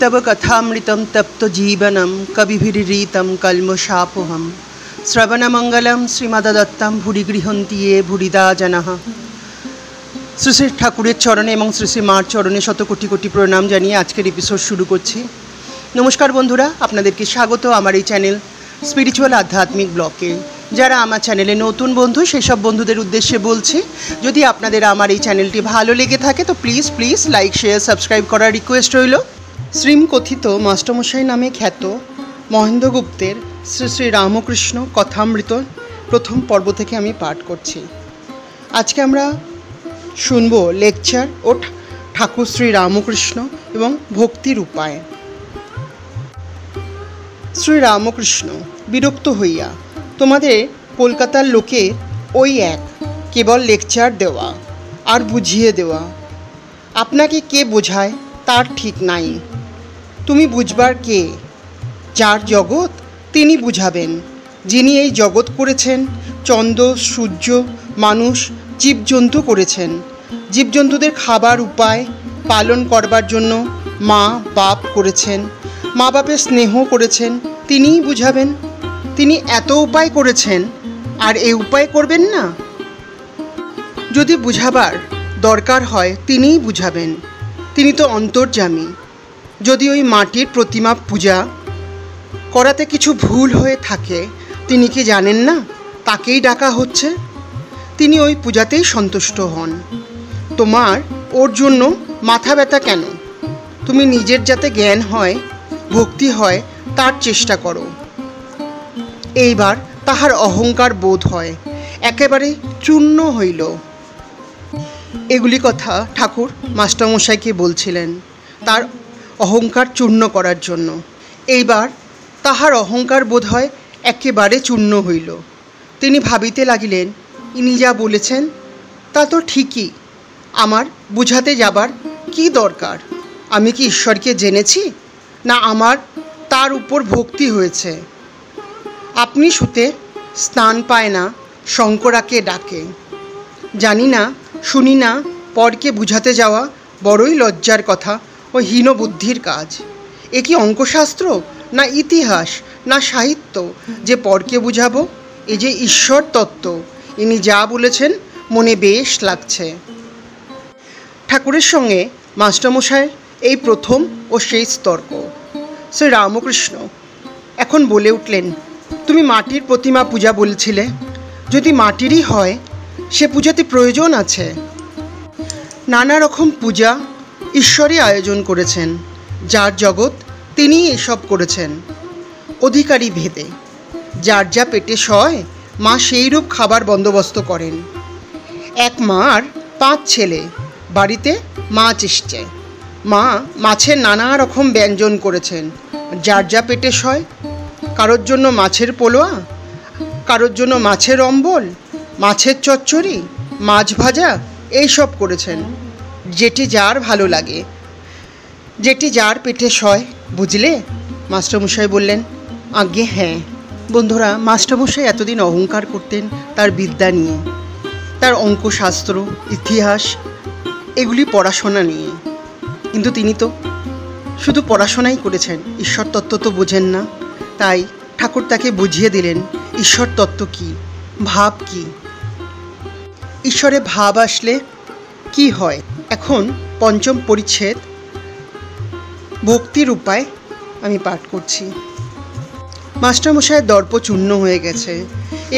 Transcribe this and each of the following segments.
तब कथामृतं तप्तजीवनं कविभिरीतं कल्मषापहं श्रवणमंगलम श्रीमद्दत्तं भूरि गृहन्ति ये भूरिदा जनाः। श्री श्री ठाकुरेर चरणे एवं श्री श्री मार चरणे शत कोटी कोटी प्रणाम जानिए आजकेर एपिसोड शुरू करছি। नमस्कार बंधुरा, आपनादेरके स्वागत आमार এই চ্যানেল स्पिरिचुअल आध्यात्मिक ब्लगे। যারা আমার চ্যানেলে নতুন বন্ধু সেই সব বন্ধুদের উদ্দেশ্যে বলছি, যদি আপনাদের আমার এই চ্যানেলটি ভালো লেগে থাকে তো please please like share subscribe করার রিকোয়েস্ট রইল। শ্রীমকথিত মাস্টারমশাই নামে খ্যাত মহেন্দ্র গুপ্তের শ্রী শ্রী রামকৃষ্ণ কথামৃত প্রথম পর্ব থেকে আমি পাঠ করছি। আজকে আমরা শুনব লেকচার ও ঠাকুর শ্রী রামকৃষ্ণ এবং ভক্তির উপায়। শ্রী রামকৃষ্ণ, বিরক্ত হইয়া তোমাদের কলকাতার লোকে ওই এক কেবল লেকচার দেওয়া আর বুঝিয়ে দেওয়া। আপনাকে কে বোঝায় তার ঠিক নাই। তুমি বুঝবার কে? যার জগৎ তিনি বুঝাবেন। যিনি এই জগৎ করেছেন, চন্দ্র সূর্য মানুষ জীবজন্তু করেছেন। জীবজন্তুদের খাবার উপায় পালন করবার জন্য মা বাপ করেছেন, মা বাপের স্নেহ করেছেন, তিনিই বুঝাবেন। তিনি এত উপায় করেছেন আর এই উপায় করবেন না? যদি বুঝাবার দরকার হয় তিনিই বুঝাবেন। তিনি তো অন্তর্যামী। যদি ওই মাটির প্রতিমা পূজা করাতে কিছু ভুল হয়ে থাকে তিনি কি জানেন না তাকেই ডাকা হচ্ছে? তিনি ওই পূজাতেই সন্তুষ্ট হন। তোমার ওর জন্য মাথা ব্যথা কেন? তুমি নিজের যাতে জ্ঞান হয়, ভক্তি হয় তার চেষ্টা করো। এইবার তাহার অহংকার বোধ হয় একেবারে চূর্ণ হইল। এগুলি কথা ঠাকুর মাস্টারমশাইকে বলছিলেন তার অহংকার চূর্ণ করার জন্য। এইবার তাহার অহংকার বোধ হয় একেবারে চূর্ণ হইল। তিনি ভাবিতে লাগিলেন, ইনি যা বলেছেন তা তো ঠিকই। আমার বুঝাতে যাবার কি দরকার? আমি কি ঈশ্বরকে জেনেছি, না আমার তার উপর ভক্তি হয়েছে? আপনি শুতে স্নান পায় না, শঙ্করাকে ডাকে। জানি না, শুনি না, পরকে বুঝাতে যাওয়া বড়ই লজ্জার কথা ও হীনবুদ্ধির কাজ। এ কি অঙ্কশাস্ত্র, না ইতিহাস, না সাহিত্য যে পরকে বুঝাবো? এ যে ঈশ্বর তত্ত্ব। ইনি যা বলেছেন মনে বেশ লাগছে। ঠাকুরের সঙ্গে মাস্টারমশাইয়ের এই প্রথম ও শেষ তর্ক। শ্রী রামকৃষ্ণ এখন বলে উঠলেন, তুমি মাটির প্রতিমা পূজা বলছিলে। যদি মাটিরই হয় সে পূজাতে প্রয়োজন আছে। নানা রকম পূজা ঈশ্বরই আয়োজন করেছেন। যার জগৎ তিনি এসব করেছেন অধিকারী ভেদে। যার যা পেটে সয় মা সেইরূপ খাবার বন্দোবস্ত করেন। এক মার 5 ছেলে, বাড়িতে মাছ এসছে। মা মাছের নানা রকম ব্যঞ্জন করেছেন। যার যা পেটে সয়, কারোর জন্য মাছের পোলোয়া, কারোর জন্য মাছের অম্বল, মাছের চচ্চড়ি, মাছ ভাজা এইসব করেছেন। যেটি যার ভালো লাগে, যেটি যার পেটে সয়, বুঝলে? মাস্টারমশাই বললেন, আজ্ঞে হ্যাঁ। বন্ধুরা, মাস্টারমশাই এতদিন অহংকার করতেন তার বিদ্যা নিয়ে, তার অঙ্কশাস্ত্র, ইতিহাস এগুলি পড়াশোনা নিয়ে। কিন্তু তিনি তো শুধু পড়াশোনাই করেছেন, ঈশ্বর তত্ত্ব তো বোঝেন না। তাই ঠাকুর তাকে বুঝিয়ে দিলেন ঈশ্বর তত্ত্ব কী, ভাব কী, ঈশ্বরে ভাব আসলে কি হয়। এখন পঞ্চম পরিচ্ছেদ ভক্তির উপায় আমি পাঠ করছি। মাস্টারমশাইয়ের দর্প চূর্ণ হয়ে গেছে।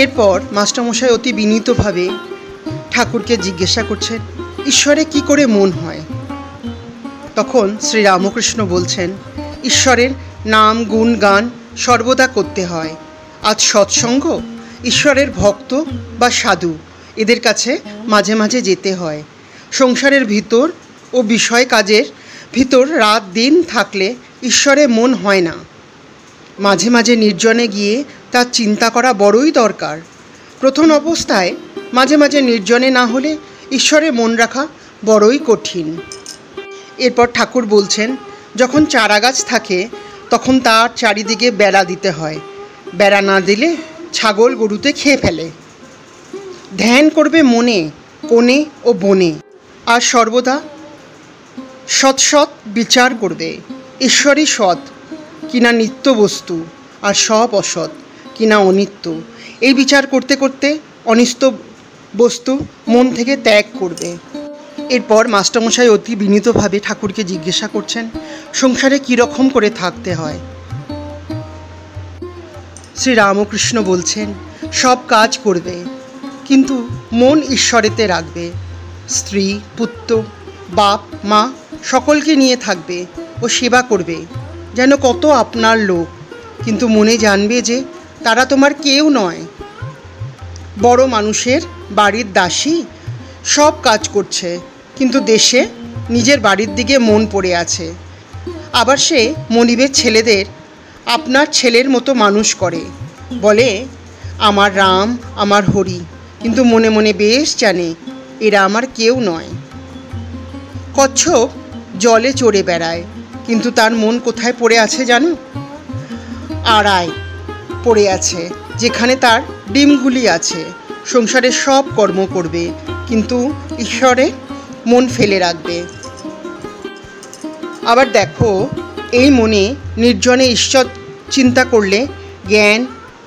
এরপর মাস্টারমশাই অতি বিনীতভাবে ঠাকুরকে জিজ্ঞাসা করছেন, ঈশ্বরে কি করে মন হয়? তখন শ্রী রামকৃষ্ণ বলছেন, ঈশ্বরের নাম গুণ গান সর্বদা করতে হয়। আজ সৎসঙ্গ, ঈশ্বরের ভক্ত বা সাধু এদের কাছে মাঝে মাঝে যেতে হয়। সংসারের ভিতর ও বিষয় কাজের ভিতর রাত দিন থাকলে ঈশ্বরে মন হয় না। মাঝে মাঝে নির্জনে গিয়ে তার চিন্তা করা বড়ই দরকার। প্রথম অবস্থায় মাঝে মাঝে নির্জনে না হলে ঈশ্বরে মন রাখা বড়ই কঠিন। এরপর ঠাকুর বলছেন, যখন চারা গাছ থাকে তখন তার চারিদিকে বেড়া দিতে হয়। বেড়া না দিলে ছাগল গরুতে খেয়ে ফেলে। ধ্যান করবে মনে, কোণে ও বনে, আর সর্বদা সৎ সৎ বিচার করবে। ঈশ্বরই সৎ কিনা নিত্য বস্তু, আর সব অসৎ কিনা অনিত্য, এই বিচার করতে করতে অনিত্য বস্তু মন থেকে ত্যাগ করবে। এরপর মাস্টারমশাই অতি বিনীতভাবে ঠাকুরকে জিজ্ঞাসা করছেন সংসারে কীরকম করে থাকতে হয়। শ্রী রামকৃষ্ণ বলছেন সব কাজ করবে কিন্তু মন ঈশ্বরেতে রাখবে। স্ত্রী, পুত্র, বাপ, মা সকলকে নিয়ে থাকবে ও সেবা করবে যেন কত আপনার লোক, কিন্তু মনে জানবে যে তারা তোমার কেউ নয়। বড় মানুষের বাড়ির দাসী সব কাজ করছে কিন্তু দেশে নিজের বাড়ির দিকে মন পড়ে আছে। আবার সে মনিবের ছেলেদের আপনার ছেলের মতো মানুষ করে, বলে আমার রাম আমার হরি, কিন্তু মনে মনে বেশ জানে এরা আমার কেউ নয়। কচ্ছপ জলে চড়ে বেড়ায় কিন্তু তার মন কোথায় পড়ে আছে জানো? আড়ায় পড়ে আছে যেখানে তার ডিমগুলি আছে। সংসারে সব কর্ম করবে কিন্তু ঈশ্বরে মন ফেলে রাখবে। আবার দেখো, এই মনে নির্জনে ঈশ্বর চিন্তা করলে জ্ঞান,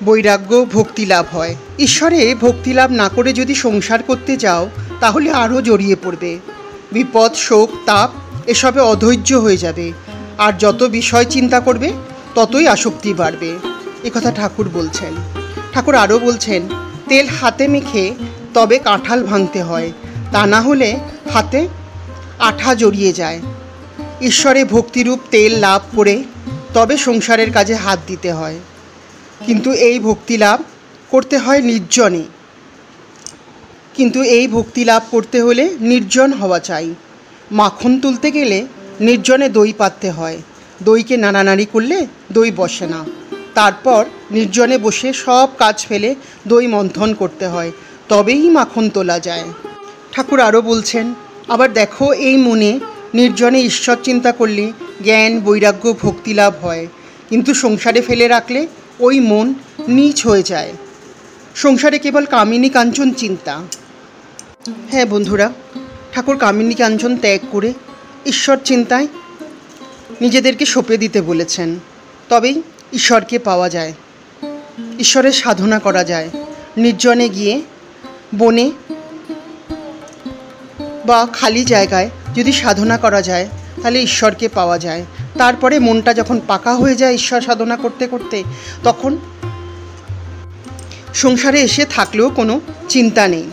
বৈরাগ্য, ভক্তি লাভ হয়। ঈশ্বরে ভক্তি লাভ না করে যদি সংসার করতে যাও তাহলে আরও জড়িয়ে পড়বে। বিপদ, শোক, তাপ এসবে অধৈর্য হয়ে যাবে, আর যত বিষয় চিন্তা করবে ততই আসক্তি বাড়বে। একথা ঠাকুর বলছেন। ঠাকুর আরও বলছেন তেল হাতে মেখে তবে কাঁঠাল ভাঙতে হয়, তা না হলে হাতে আঠা জড়িয়ে যায়। ঈশ্বরে ভক্তিরূপ তেল লাভ করে তবে সংসারের কাজে হাত দিতে হয়, কিন্তু এই ভক্তি লাভ করতে হয় নির্জনে। এই ভক্তি লাভ করতে হলে নির্জন হওয়া চাই। মাখন তুলতে গেলে নির্জনে দই পাততে হয়, দইকে নাড়ানাড়ি করলে দই বসে না। তারপর নির্জনে বসে সব কাজ ফেলে দই মন্থন করতে হয়, তবেই মাখন তোলা যায়। ঠাকুর আরও বলছেন আবার দেখো, এই মনে নির্জনে ঈশ্বর চিন্তা করলে জ্ঞান, বৈরাগ্য, ভক্তি লাভ হয়, কিন্তু সংসারে ফেলে রাখলে ওই মন নীচ হয়ে যায়। সংসারে কেবল কামিনী কাঞ্চন চিন্তা। হ্যাঁ বন্ধুরা, ঠাকুর কামিনী কাঞ্চন ত্যাগ করে ঈশ্বর চিন্তায় নিজেদেরকে সঁপে দিতে বলেছেন, তবেই ঈশ্বরকে পাওয়া যায়, ঈশ্বরের সাধনা করা যায়। নির্জনে গিয়ে বনে বা খালি জায়গায় যদি সাধনা করা যায় তাহলে ঈশ্বরকে পাওয়া যায়। তারপরে মনটা যখন পাকা হয়ে যায় ঈশ্বর সাধনা করতে করতে, তখন সংসারে এসে থাকলেও কোনো চিন্তা নেই,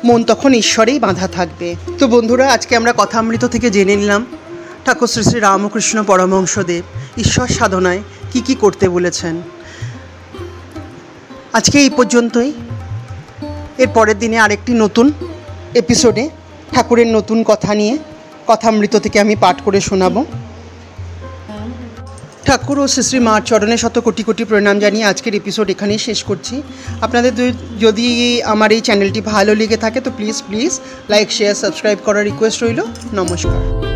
মন তখন ঈশ্বরেই বাঁধা থাকবে। তো বন্ধুরা, আজকে আমরা কথামৃত থেকে জেনে নিলাম ঠাকুর শ্রী শ্রী রামকৃষ্ণ পরমহংসদেব ঈশ্বর সাধনায় কি কি করতে বলেছেন। আজকে এই পর্যন্তই। এর পরের দিনে আরেকটি নতুন এপিসোডে ঠাকুরের নতুন কথা নিয়ে কথামৃত থেকে আমি পাঠ করে শোনাবো। ঠাকুর ও শ্রী শ্রী মার চরণে শত কোটি কোটি প্রণাম জানিয়ে আজকের এপিসোড এখানেই শেষ করছি। আপনাদের যদি আমার এই চ্যানেলটি ভালো লেগে থাকে তো প্লিজ লাইক, শেয়ার, সাবস্ক্রাইব করার রিকোয়েস্ট রইল। নমস্কার।